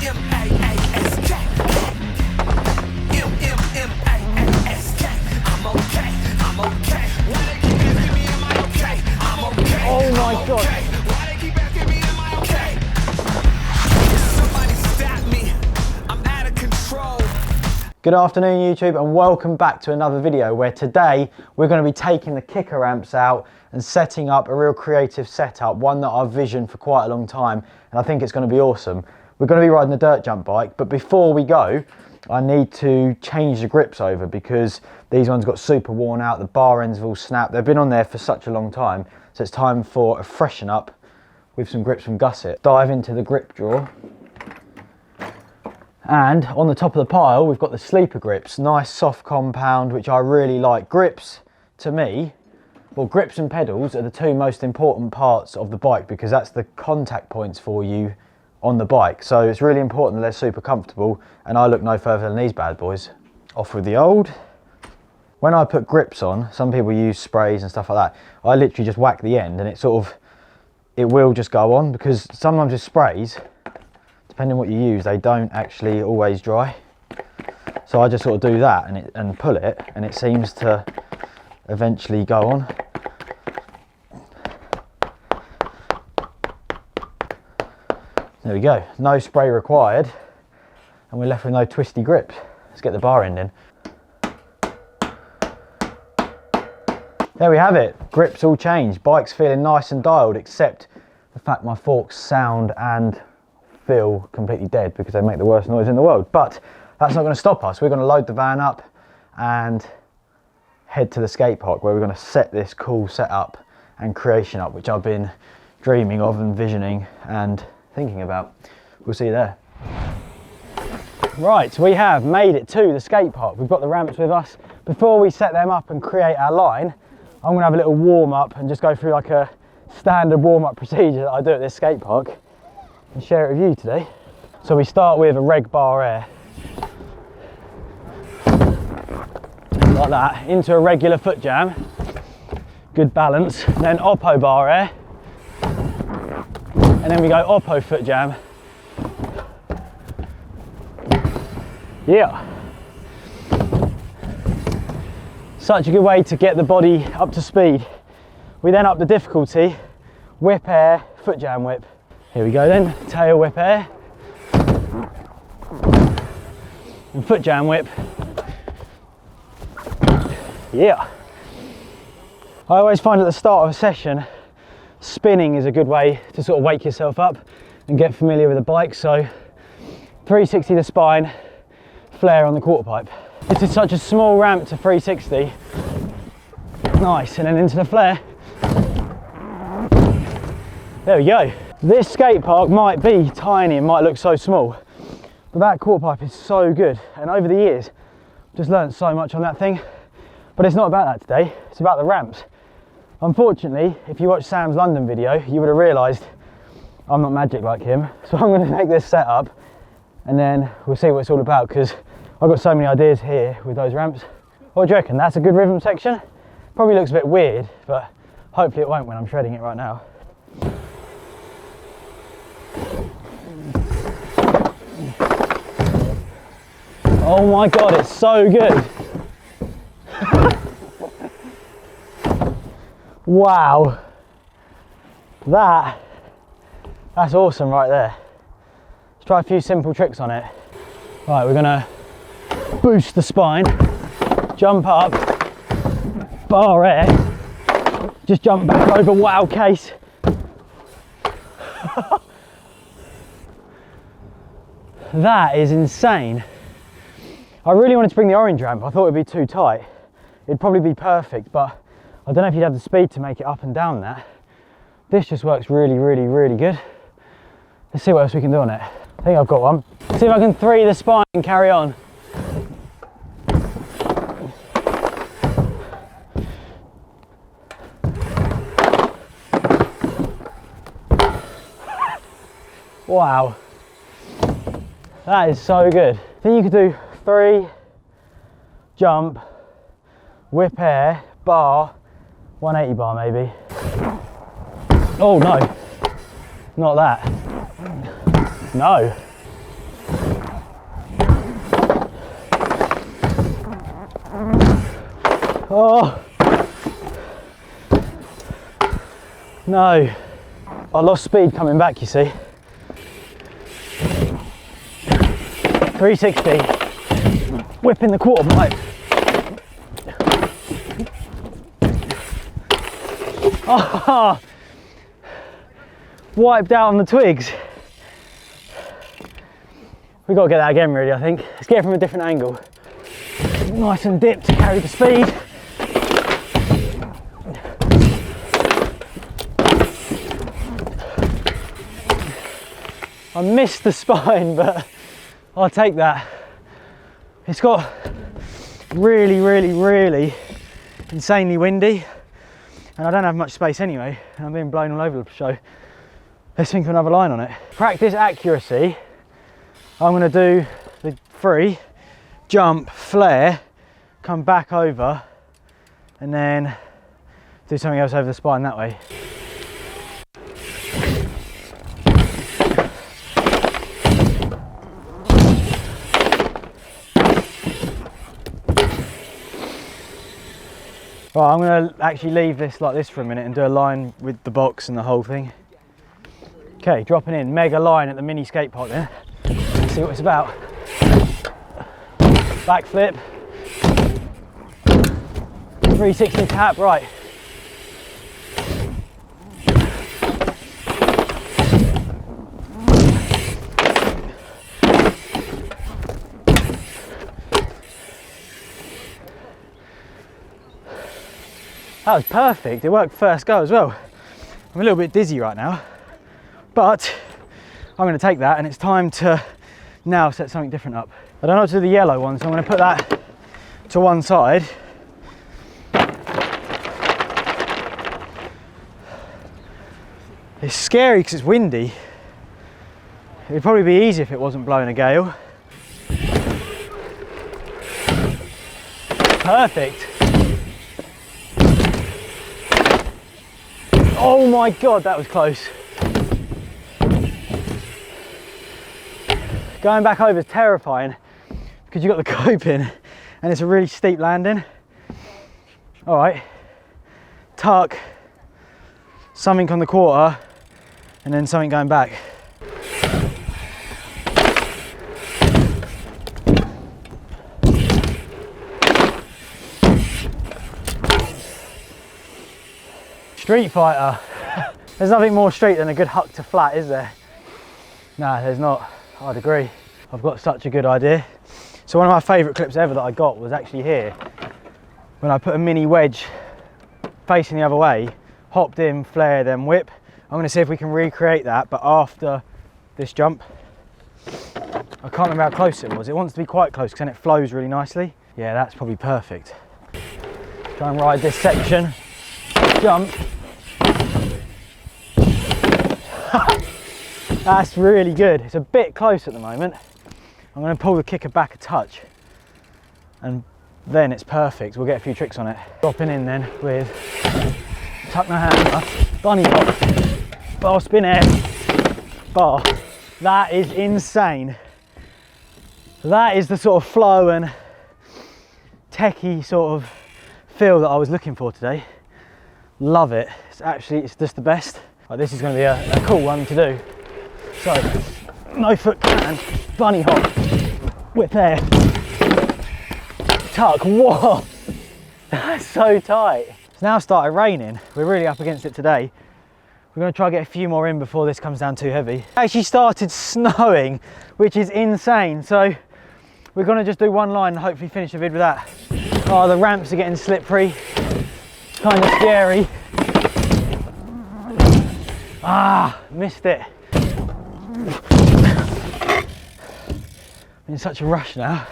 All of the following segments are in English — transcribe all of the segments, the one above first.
M-A-A-S-K. M-M-M-A-A-S-K. I'm okay, I'm okay. Why they keep asking me, am I okay? I'm okay. Oh my God. Okay. Why they keep asking me, am I okay? Somebody stop me. I'm out of control. Good afternoon YouTube, and welcome back to another video where today we're going to be taking the kicker ramps out and setting up a real creative setup, one that I've visioned for quite a long time, and I think it's going to be awesome. We're going to be riding the dirt jump bike, but before we go I need to change the grips over because these ones got super worn out, the bar ends have all snapped, they've been on there for such a long time, so it's time for a freshen up with some grips from Gusset. Dive into the grip drawer. And on the top of the pile, we've got the sleeper grips. Nice soft compound, which I really like. Grips, to me, well, grips and pedals are the two most important parts of the bike because that's the contact points for you on the bike. So it's really important that they're super comfortable, and I look no further than these bad boys. Off with the old. When I put grips on, some people use sprays and stuff like that. I literally just whack the end and it will just go on, because sometimes with sprays, depending on what you use, they don't actually always dry. So I just sort of do that and pull it, and it seems to eventually go on. There we go, no spray required, and we're left with no twisty grips. Let's get the bar end in. There we have it, grips all changed. Bike's feeling nice and dialed, except the fact my forks sound and feel completely dead because they make the worst noise in the world. But that's not going to stop us. We're going to load the van up and head to the skate park where we're going to set this cool setup and creation up, which I've been dreaming of and visioning and thinking about. We'll see you there. Right, we have made it to the skate park. We've got the ramps with us. Before we set them up and create our line, I'm going to have a little warm up and just go through like a standard warm up procedure that I do at this skate park and share it with you today. So we start with a reg bar air, like that, into a regular foot jam, good balance, then oppo bar air, and then we go oppo foot jam. Yeah, such a good way to get the body up to speed. We then up the difficulty, whip air, foot jam whip. Here we go then, tail whip air, and foot jam whip. Yeah. I always find at the start of a session, spinning is a good way to sort of wake yourself up and get familiar with the bike. So 360 the spine, flare on the quarter pipe. This is such a small ramp to 360. Nice, and then into the flare. There we go. This skate park might be tiny and might look so small, but that quarter pipe is so good, and over the years I've just learned so much on that thing. But it's not about that today, it's about the ramps. Unfortunately, if you watch Sam's London video, you would have realised I'm not magic like him, so I'm going to make this setup and then we'll see what it's all about, because I've got so many ideas here with those ramps. What do you reckon? That's a good rhythm section? Probably looks a bit weird, but hopefully it won't when I'm shredding it right now. Oh my God, it's so good. Wow. That's awesome right there. Let's try a few simple tricks on it. Right, we're gonna boost the spine, jump up, bar air, just jump back over, wow case. That is insane. I really wanted to bring the orange ramp. I thought it would be too tight. It'd probably be perfect, but I don't know if you'd have the speed to make it up and down that. This just works really, really, really good. Let's see what else we can do on it. I think I've got one. See if I can 3 the spine and carry on. Wow. That is so good. I think you could do 3, jump, whip air, bar, 180 bar maybe. Oh no, not that. No. Oh no, I lost speed coming back, you see. 360, whipping the quarter pipe. Oh, wiped out on the twigs. We've got to get that again really, I think. Let's get it from a different angle. Nice and dipped to carry the speed. I missed the spine, but I'll take that. It's got really insanely windy, and I don't have much space anyway, and I'm being blown all over the show. Let's think of another line on it. Practice accuracy. I'm going to do the free, jump, flare, come back over, and then do something else over the spine that way. Right, I'm going to actually leave this like this for a minute and do a line with the box and the whole thing. Okay, dropping in, mega line at the mini skate park then. Let's see what it's about. Backflip. 360 tap, right. That was perfect, it worked first go as well. I'm a little bit dizzy right now, but I'm going to take that, and it's time to now set something different up. I don't know what to do with the yellow one, so I'm going to put that to one side. It's scary because it's windy. It'd probably be easy if it wasn't blowing a gale. Perfect. Oh my God, that was close. Going back over is terrifying because you've got the cope in and it's a really steep landing. All right, tuck, something on the quarter, and then something going back. Street fighter. There's nothing more street than a good huck to flat, is there? No, there's not. I'd agree. I've got such a good idea. So one of my favourite clips ever that I got was actually here, when I put a mini wedge facing the other way, hopped in, flare, then whip. I'm going to see if we can recreate that, but after this jump. I can't remember how close it was. It wants to be quite close because then it flows really nicely. Yeah, that's probably perfect. Try and ride this section. Jump. That's really good. It's a bit close at the moment. I'm going to pull the kicker back a touch and then it's perfect. We'll get a few tricks on it. Dropping in then with tuck my hammer, bunny hop, bar spin air, bar. That is insane. That is the sort of flow and techie sort of feel that I was looking for today. Love it. It's just the best. Right, this is going to be a cool one to do. So, no foot can, bunny hop, whip air, tuck. Whoa, that's so tight. It's now started raining. We're really up against it today. We're going to try and get a few more in before this comes down too heavy. It actually started snowing, which is insane. So we're going to just do one line and hopefully finish the vid with that. Oh, the ramps are getting slippery. It's kind of scary. Ah, missed it. I'm in such a rush now.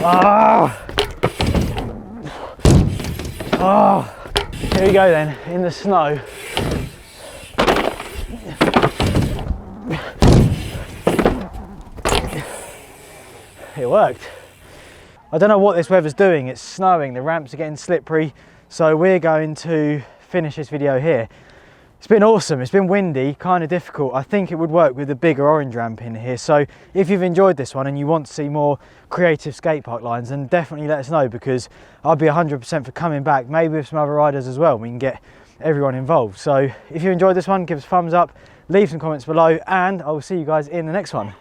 Ah. Oh, here we go then, in the snow. It worked. I don't know what this weather's doing. It's snowing, the ramps are getting slippery, so we're going to finish this video here. It's been awesome. It's been windy, kind of difficult. I think it would work with the bigger orange ramp in here. So if you've enjoyed this one and you want to see more creative skate park lines, then definitely let us know, because I'd be 100% for coming back, maybe with some other riders as well. We can get everyone involved. So if you enjoyed this one, give us a thumbs up, leave some comments below, and I will see you guys in the next one.